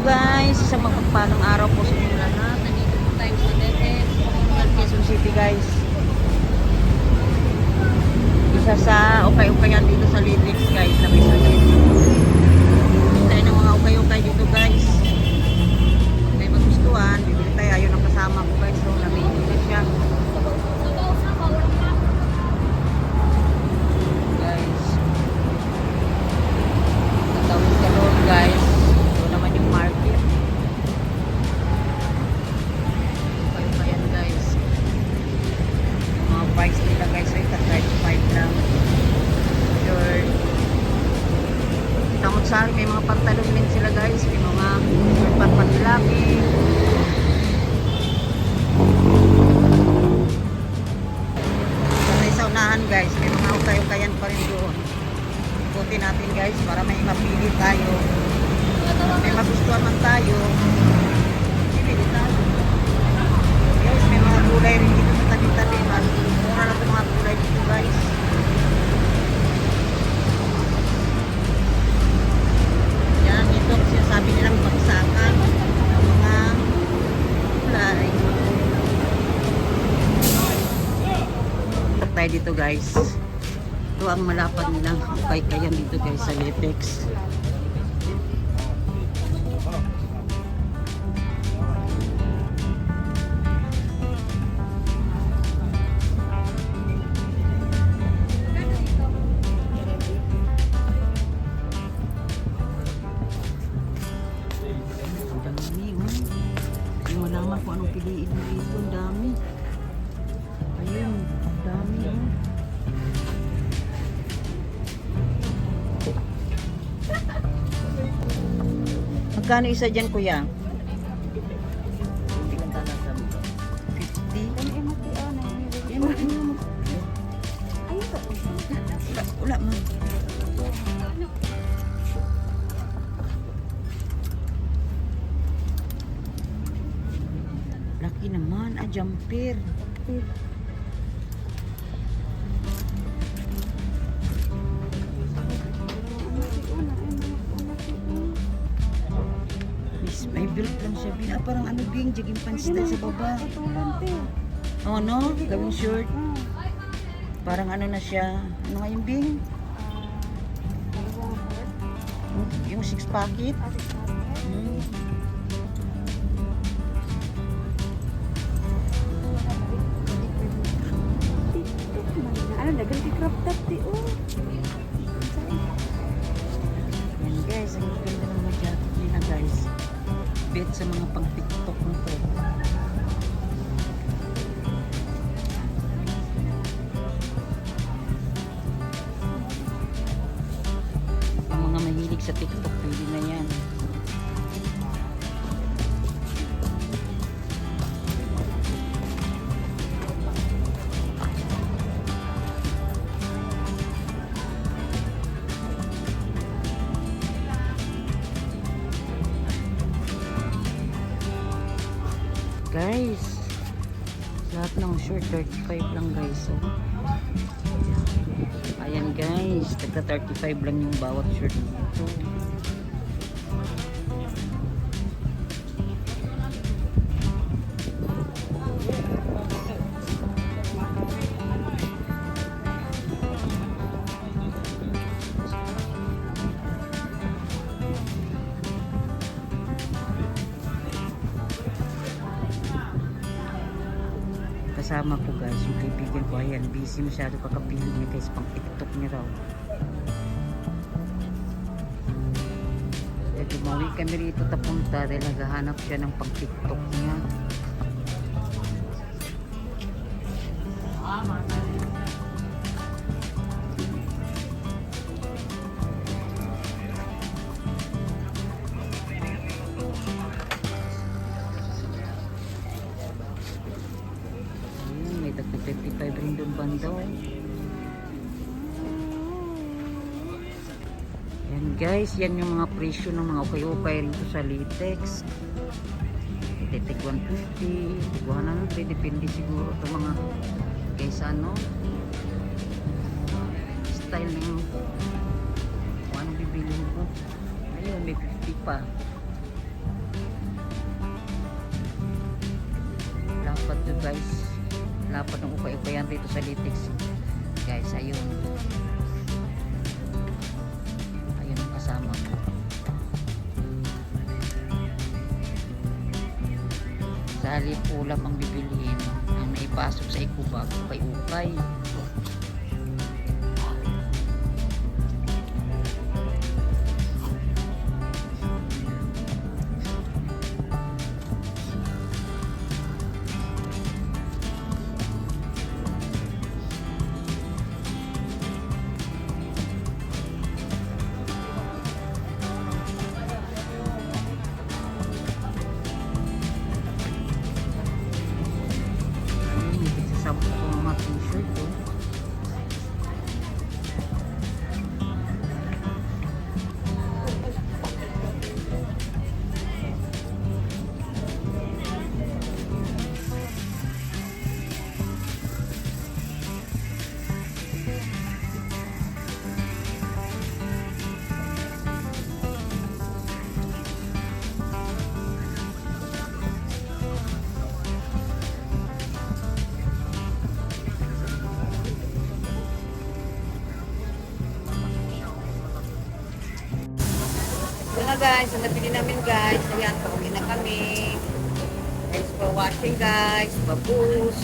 Guys, isang mapagpalang araw po sa inyo lahat. Nandito po tayo sa Letex, Quezon City guys. Isa sa ukay-ukayan dito sa Letex guys, na may sakit. Tayo ng mga ukay-ukay dito guys. Kung may magustuhan, bibili tayo. Ayun ang kasama ko guys. So, namili na siya. Guys. Tatawid ka doon guys. Ito naman yung market. Ayan guys. Mga price nila guys ay 35 lang. Sure. Tamot sa akin, may mga pantalon din sila guys. May mga panlaki. Sa unahan guys, may mga ukay-ukayan pa rin doon. Ikutin natin guys para may mapili tayo. May magustuhan man tayo. Pili tayo. Guys, may mga gulay rin dito sa tabi-tabi. Mura na itong mga gulay dito guys. Yan, ito ang sinasabi nilang bagsakan ng mga gulay. Tayo dito guys. Ito ang malapad nilang ukay-kayan dito guys sa Letex. Malaman kung anong piliin mo dito. Ang dami. Ayun. Ang dami. Magkano isa dyan kuya? 50? Wala man. Laki naman, jumper. May belt lang siya. Parang ano bing, jogging pants na sa baba. Oh no, gawing short. Parang ano na siya. Ano nga yung bing? Yung 6 pocket. Ano, naganti crop top di oh. Yan guys, ang ganda ng mga jacket nila guys. Bet sa mga pang TikTok nito. Ang mga mahilig sa TikTok, pwede na yan. Guys, lahat ng short 35 lang guys. So, ayan guys, tagka 35 lang yung bawat short dito. Kasama ko guys, yung kaibigan ko, ayan, busy masyado kakapili niya guys, pang TikTok niya raw. Kaya tumawi kami rito tapunta dahil naghahanap siya ng pang TikTok niya. May tagtag 55 rin doon banda. Yan guys, yan yung mga presyo ng mga ukay-ukay rito sa Letex. Tig 150, tig 100, depende siguro ito mga kaysa ano style na yung kung ano bibili ko. Ayun, may 50 pa. guys. Lapad ng ukay-ukayan dito sa Litex. Guys, ayun. Ayun ang kasama ko. Sa halip ulam ang bibilihin, ang naipasok sa ikubag, ukay-ukay. Sabot ko mga t-shirt ko. So na guys, ang napili namin guys. Ayan, pauwi na kami. Thanks for watching guys. Babus!